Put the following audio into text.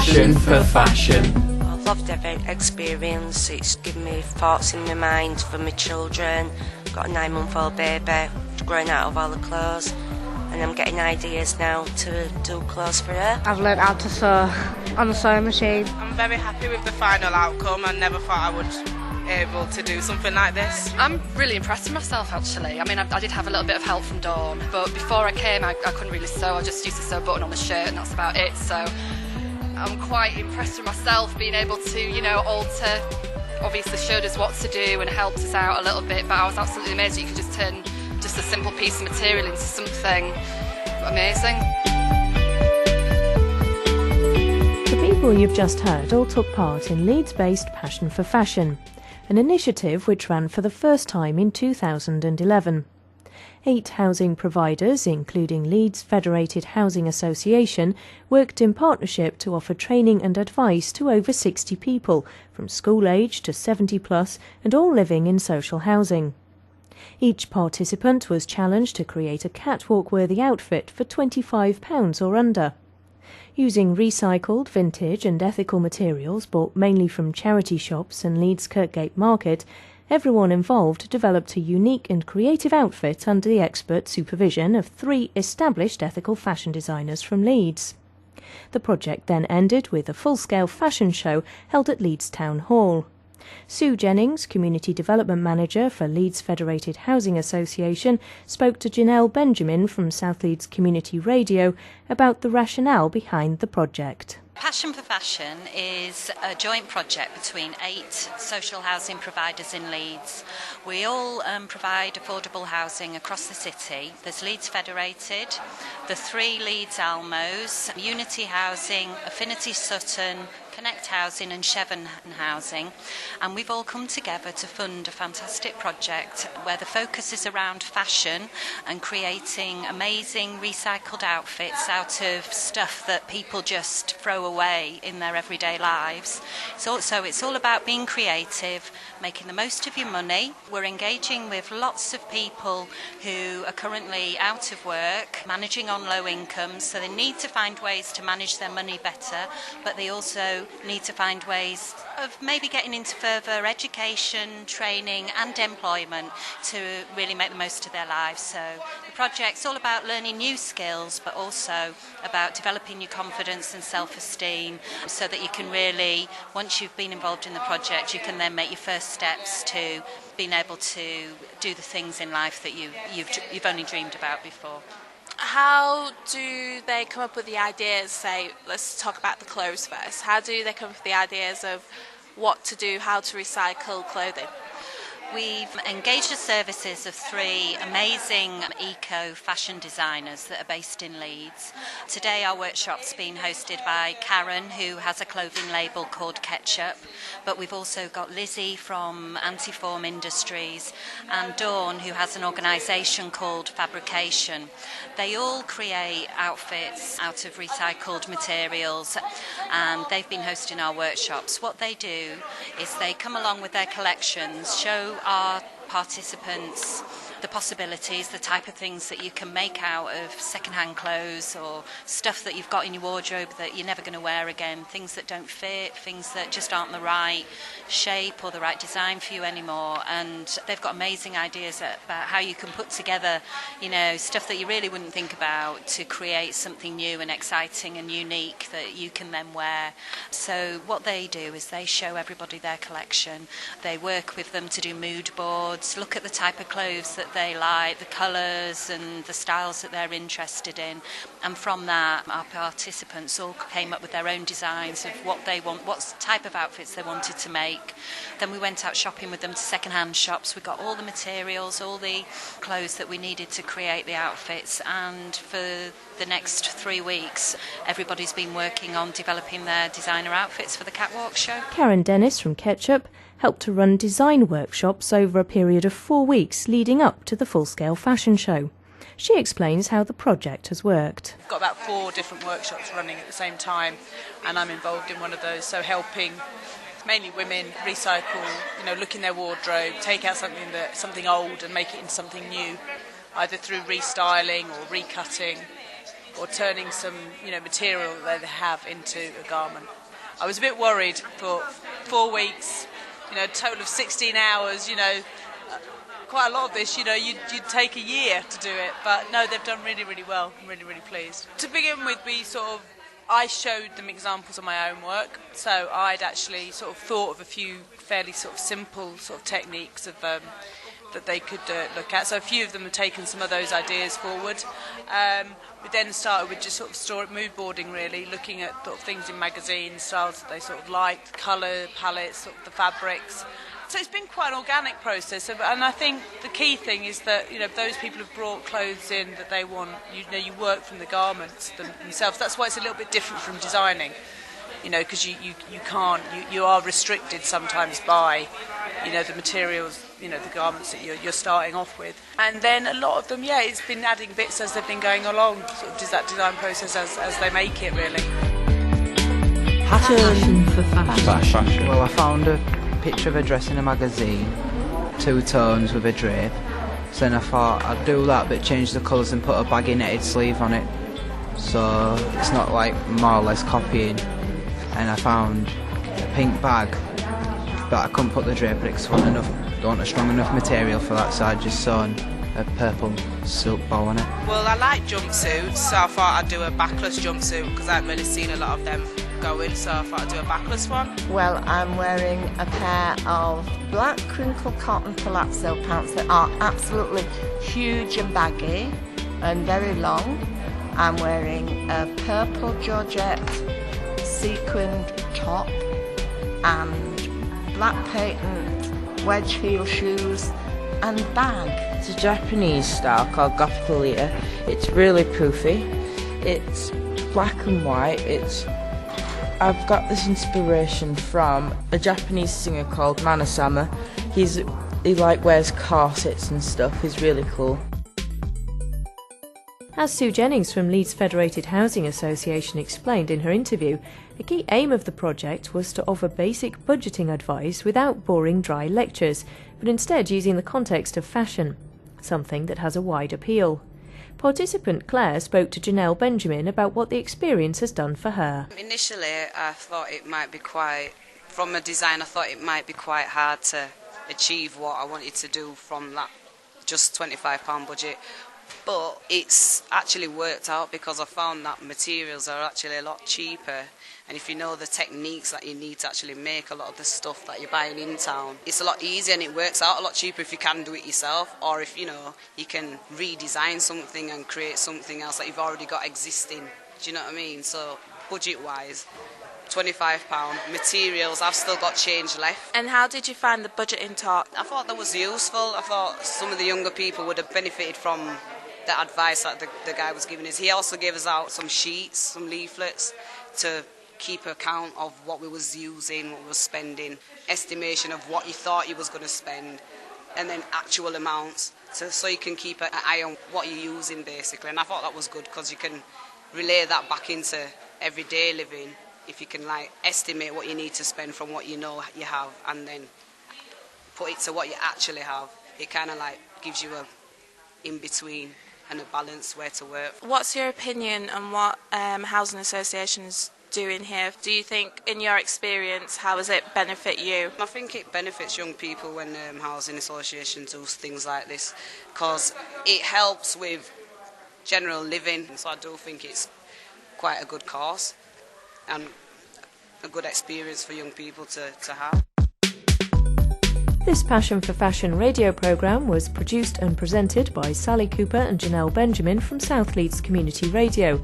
Passion for fashion. I loved every experience. It's given me thoughts in my mind for my children. I've got a 9-month-old baby growing out of all the clothes, and I'm getting ideas now to do clothes for her. I've learned how to sew on the sewing machine. I'm very happy with the final outcome. I never thought I would be able to do something like this. I'm really impressed with myself, actually. I mean, I did have a little bit of help from Dawn, but before I came I couldn't really sew. I just used to sew a button on the shirt and that's about it. So I'm quite impressed with myself being able to, alter. Obviously showed us what to do and helped us out a little bit, but I was absolutely amazed that you could just turn just a simple piece of material into something amazing. The people you've just heard all took part in Leeds-based Passion for Fashion, an initiative which ran for the first time in 2011. 8 housing providers, including Leeds Federated Housing Association, worked in partnership to offer training and advice to over 60 people, from school age to 70 plus, and all living in social housing. Each participant was challenged to create a catwalk-worthy outfit for £25 or under. Using recycled, vintage and ethical materials bought mainly from charity shops and Leeds Kirkgate Market, everyone involved developed a unique and creative outfit under the expert supervision of 3 established ethical fashion designers from Leeds. The project then ended with a full-scale fashion show held at Leeds Town Hall. Sue Jennings, Community Development Manager for Leeds Federated Housing Association, spoke to Janelle Benjamin from South Leeds Community Radio about the rationale behind the project. Passion for Fashion is a joint project between 8 social housing providers in Leeds. We all provide affordable housing across the city. There's Leeds Federated, the 3 Leeds Almos, Unity Housing, Affinity Sutton, Connect Housing and Chevron Housing, and we've all come together to fund a fantastic project where the focus is around fashion and creating amazing recycled outfits out of stuff that people just throw away in their everyday lives. So it's all about being creative, making the most of your money. We're engaging with lots of people who are currently out of work, managing on low incomes, so they need to find ways to manage their money better, but they also need to find ways of maybe getting into further education, training and employment to really make the most of their lives. So the project's all about learning new skills, but also about developing your confidence and self-esteem so that you can really, once you've been involved in the project, you can then make your first steps to being able to do the things in life that you've only dreamed about before. How do they come up with the ideas? Say, let's talk about the clothes first. How do they come up with the ideas of what to do, how to recycle clothing? We've engaged the services of 3 amazing eco-fashion designers that are based in Leeds. Today our workshop's been hosted by Karen, who has a clothing label called Ketchup, but we've also got Lizzie from Antiform Industries and Dawn, who has an organisation called Fabrication. They all create outfits out of recycled materials, and they've been hosting our workshops. What they do is they come along with their collections, show our participants the possibilities, the type of things that you can make out of second-hand clothes or stuff that you've got in your wardrobe that you're never going to wear again, things that don't fit, things that just aren't the right shape or the right design for you anymore. And they've got amazing ideas about how you can put together, stuff that you really wouldn't think about to create something new and exciting and unique that you can then wear. So what they do is they show everybody their collection. They work with them to do mood boards, look at the type of clothes that they like, the colours and the styles that they're interested in, and from that our participants all came up with their own designs of what they want, what type of outfits they wanted to make. Then we went out shopping with them to second-hand shops. We got all the materials, all the clothes that we needed to create the outfits, and for the next 3 weeks everybody's been working on developing their designer outfits for the catwalk show. Karen Dennis from Ketchup helped to run design workshops over a period of 4 weeks leading up to the full-scale fashion show. She explains how the project has worked. We've got about 4 different workshops running at the same time, and I'm involved in one of those, so helping mainly women recycle, look in their wardrobe, take out something old and make it into something new, either through restyling or recutting. or turning some material that they have into a garment. I was a bit worried for 4 weeks, a total of 16 hours, quite a lot of this, you'd take a year to do it, but no, they've done really, really well. I'm really, really pleased. To begin with, I showed them examples of my own work, so I'd actually sort of thought of a few fairly sort of simple sort of techniques of that they could look at. So a few of them have taken some of those ideas forward. We then started with just sort of mood boarding, really, looking at sort of things in magazines, styles that they sort of liked, colour palettes, sort of the fabrics. So it's been quite an organic process, and I think the key thing is that those people have brought clothes in that they want. You work from the garments themselves. That's why it's a little bit different from designing, because you can't. You are restricted sometimes by the materials, the garments that you're starting off with. And then a lot of them, it's been adding bits as they've been going along. Sort of does that design process as they make it, really. Passion for fashion. Well, I found a picture of a dress in a magazine, 2 tones with a drape. So then I thought I'd do that, but change the colours and put a baggy netted sleeve on it, so it's not like more or less copying. And I found a pink bag, but I couldn't put the drape because don't want a strong enough material for that, so I just sewn a purple silk bow on it. Well, I like jumpsuits, so I thought I'd do a backless jumpsuit because I haven't really seen a lot of them going, so I thought I'd do a backless one. Well, I'm wearing a pair of black crinkled cotton palazzo pants that are absolutely huge and baggy and very long. I'm wearing a purple georgette sequined top and black patent wedge heel shoes and bag. It's a Japanese style called Gothic Lolita. It's really poofy. It's black and white. I've got this inspiration from a Japanese singer called Manasama. He wears corsets and stuff. He's really cool. As Sue Jennings from Leeds Federated Housing Association explained in her interview, a key aim of the project was to offer basic budgeting advice without boring dry lectures, but instead using the context of fashion, something that has a wide appeal. Participant Claire spoke to Janelle Benjamin about what the experience has done for her. Initially, I thought it might be from a design, I thought it might be quite hard to achieve what I wanted to do from that just £25 budget. But it's actually worked out because I found that materials are actually a lot cheaper, and if you know the techniques that you need to actually make a lot of the stuff that you're buying in town, it's a lot easier and it works out a lot cheaper if you can do it yourself, or if you can redesign something and create something else that you've already got existing. Do you know what I mean? So budget wise, £25. Materials, I've still got change left. And how did you find the budgeting talk? I thought that was useful. I thought some of the younger people would have benefited from the advice that the guy was giving us. He also gave us out some sheets, some leaflets to keep account of what we was using, what we was spending, estimation of what you thought you was going to spend, and then actual amounts, so you can keep an eye on what you're using basically. And I thought that was good because you can relay that back into everyday living. If you can estimate what you need to spend from what you know you have and then put it to what you actually have, it kind of gives you a in-between and a balance where to work. What's your opinion on what housing associations doing here? Do you think, in your experience, how does it benefit you? I think it benefits young people when housing associations do things like this because it helps with general living. So I do think it's quite a good cause and a good experience for young people to have. This Passion for Fashion radio programme was produced and presented by Sally Cooper and Janelle Benjamin from South Leeds Community Radio.